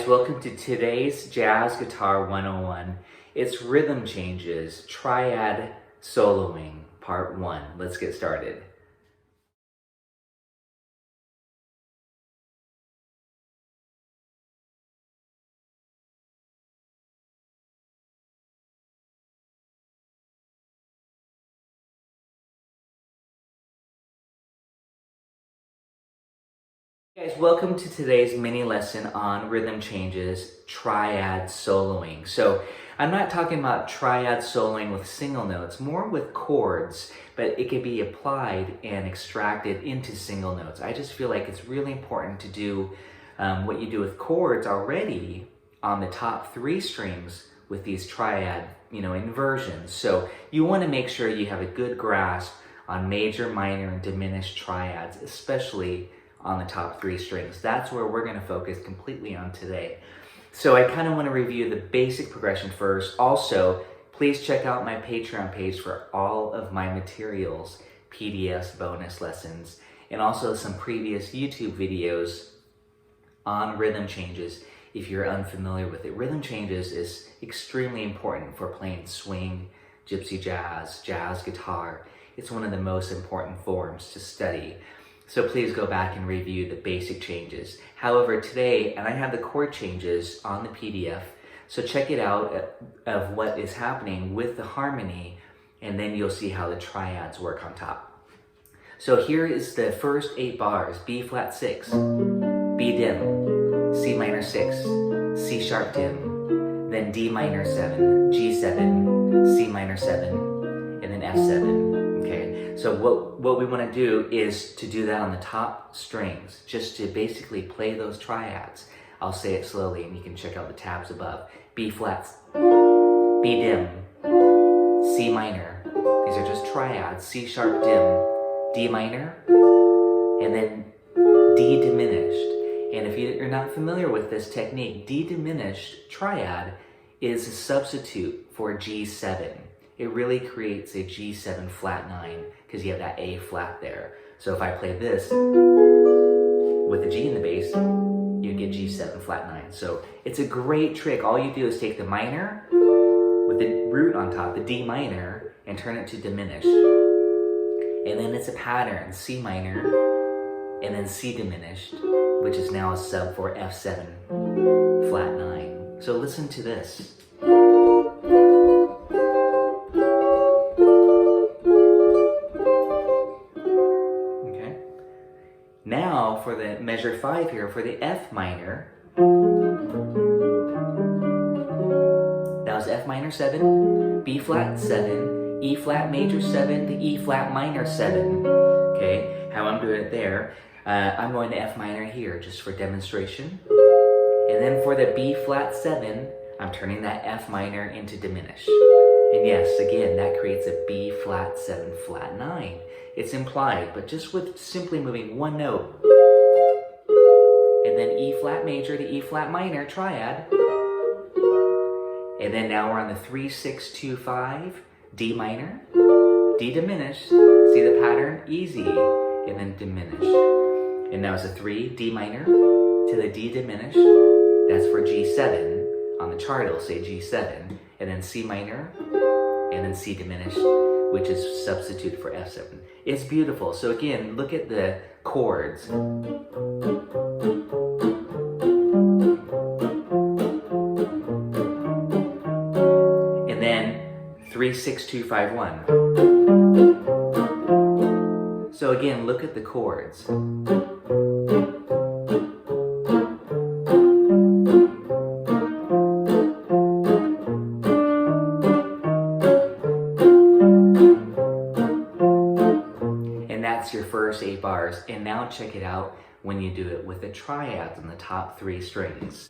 welcome to today's Jazz Guitar 101. It's rhythm changes, triad soloing, part 1. Let's get started. Guys, welcome to today's mini lesson on rhythm changes, triad soloing. So I'm not talking about triad soloing with single notes, more with chords, but it can be applied and extracted into single notes. I just feel like it's really important to do what you do with chords already on the top 3 strings with these triad, inversions. So you want to make sure you have a good grasp on major, minor, and diminished triads, especially on the top 3 strings. That's where we're going to focus completely on today. So I kind of want to review the basic progression first. Also, please check out my Patreon page for all of my materials, PDFs, bonus lessons, and also some previous YouTube videos on rhythm changes if you're unfamiliar with it. Rhythm changes is extremely important for playing swing, gypsy jazz, jazz guitar. It's one of the most important forms to study. So please go back and review the basic changes. However, today, and I have the chord changes on the PDF, so check it out of what is happening with the harmony, and then you'll see how the triads work on top. So here is the first 8 bars: B flat 6, B dim, C minor 6, C sharp dim, then D minor 7, G7, C minor 7, and then F7. Okay, so what we want to do is to do that on the top strings, just to basically play those triads. I'll say it slowly and you can check out the tabs above. B flat, B dim, C minor. These are just triads. C sharp dim, D minor, and then D diminished. And if you're not familiar with this technique, D diminished triad is a substitute for G7. It really creates a G7 flat 9 because you have that A flat there. So if I play this with a G in the bass, you get G7 flat 9. So it's a great trick. All you do is take the minor with the root on top, the D minor, and turn it to diminish. And then it's a pattern, C minor, and then C diminished, which is now a sub for F7 flat 9. So listen to this. Now for the measure 5 here, for the F minor, that was F minor 7, B flat 7, E flat major 7, the E flat minor 7. Okay, how I'm doing it there, I'm going to F minor here just for demonstration. And then for the B flat 7, I'm turning that F minor into diminish. And yes, again, that creates a B flat 7 flat 9. It's implied, but just with simply moving one note. And then E flat major to E flat minor triad. And then now we're on the 3, 6, 2, 5, D minor, D diminished. See the pattern? Easy. And then diminish. And now it's a 3, D minor to the D diminished. That's for G7. On the chart, it'll say G7. And then C minor, and then C diminished, which is substitute for F7. It's beautiful. So again, look at the chords. And then 3, 6, 2, 5, 1. So again, look at the chords. That's your first 8 bars, and now check it out when you do it with the triads on the top 3 strings.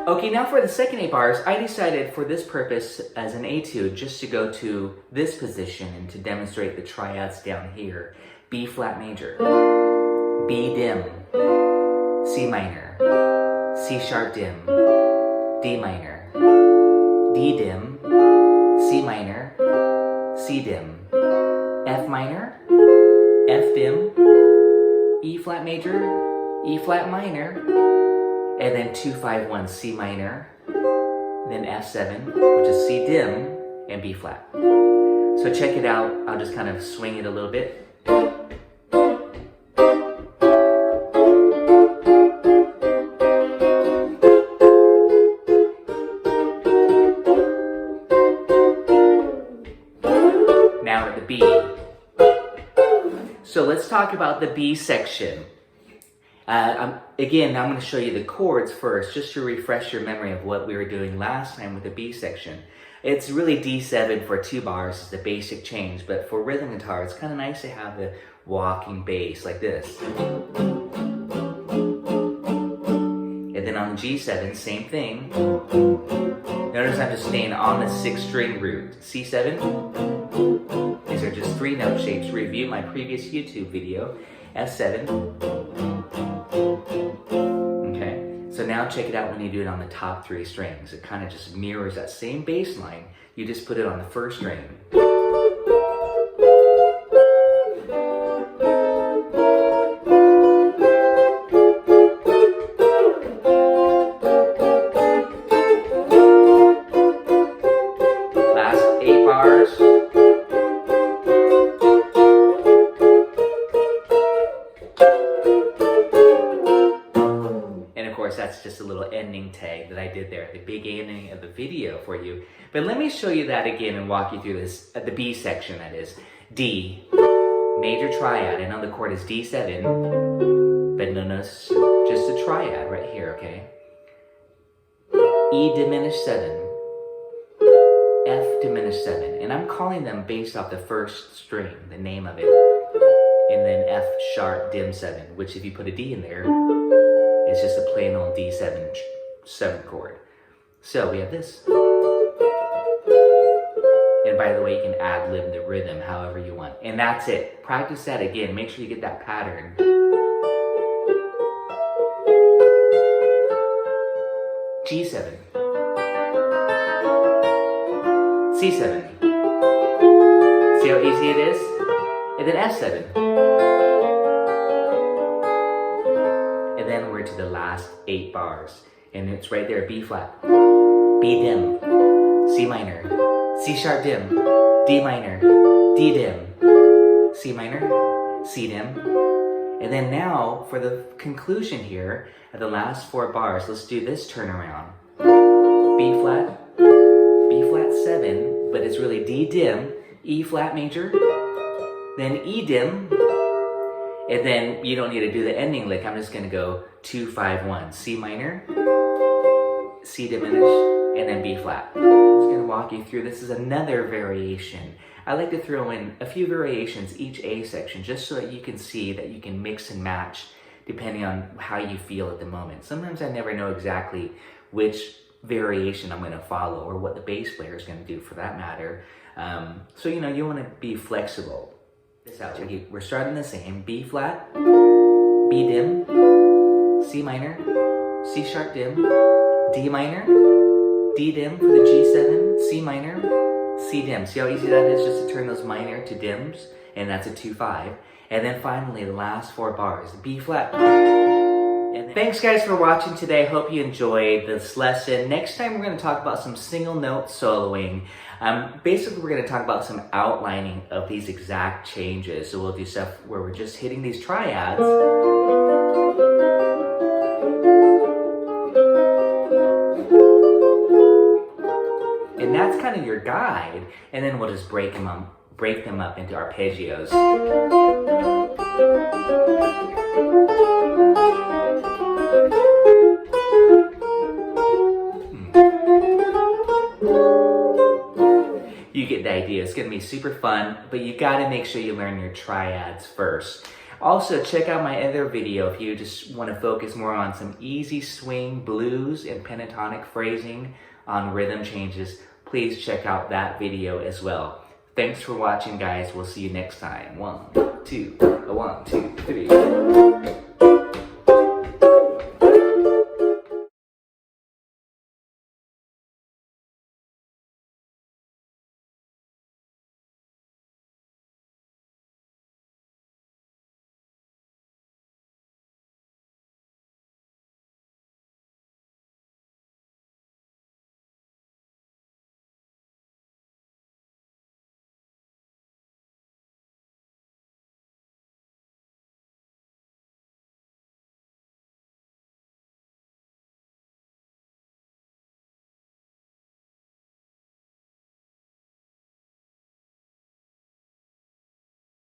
Okay, now for the second 8 bars, I decided for this purpose as an etude just to go to this position and to demonstrate the triads down here. B flat major, B dim, C minor, C sharp dim, D minor, D dim, C minor, C dim, F minor, F dim, E flat major, E flat minor, and then 2-5-1 C minor, then F7, which is C dim, and B flat. So check it out. I'll just kind of swing it a little bit. Now we're at the B. So let's talk about the B section. Again, I'm going to show you the chords first, just to refresh your memory of what we were doing last time with the B section. It's really D7 for 2 bars is the basic change, but for rhythm guitar, it's kind of nice to have the walking bass like this. And then on G7, same thing. Notice I'm just staying on the 6-string root. C7, these are just 3 note shapes. Review my previous YouTube video. F7. Okay, so now check it out when you do it on the top 3 strings. It kind of just mirrors that same bass line. You just put it on the 1st string. Last 8 bars. That's just a little ending tag that I did there at the big ending of the video for you. But let me show you that again and walk you through this at the B section, that is. D, major triad. I know the chord is D7, but notice just a triad right here, okay? E diminished 7, F diminished 7. And I'm calling them based off the 1st string, the name of it. And then F sharp dim 7, which if you put a D in there, it's just a plain old D7 7 chord. So we have this. And by the way, you can ad-lib the rhythm however you want. And that's it. Practice that again. Make sure you get that pattern. G7. C7. See how easy it is? And then F7. And then we're to the last 8 bars. And it's right there, B flat, B dim, C minor, C sharp dim, D minor, D dim, C minor, C dim. And then now, for the conclusion here, at the last 4 bars, let's do this turnaround. B flat 7, but it's really D dim, E flat major, then E dim, and then you don't need to do the ending lick. I'm just going to go 2-5-1, C minor, C diminished, and then B flat. I'm just going to walk you through. This is another variation. I like to throw in a few variations each A section just so that you can see that you can mix and match depending on how you feel at the moment. Sometimes I never know exactly which variation I'm going to follow or what the bass player is going to do for that matter. So you want to be flexible. This out. We're starting the same. B flat, B dim, C minor, C sharp dim, D minor, D dim for the G7, C minor, C dim. See how easy that is just to turn those minor to dims? And that's a 2-5. And then finally, the last 4 bars, B flat. And thanks guys for watching today. Hope you enjoyed this lesson. Next time we're going to talk about some single note soloing. Basically we're going to talk about some outlining of these exact changes. So we'll do stuff where we're just hitting these triads. And that's kind of your guide. And then we'll just break them up into arpeggios. You get the idea. It's going to be super fun, but you got to make sure you learn your triads first. Also, check out my other video if you just want to focus more on some easy swing blues and pentatonic phrasing on rhythm changes. Please check out that video as well. Thanks for watching, guys. We'll see you next time. 1, 2, 1, 2, 3.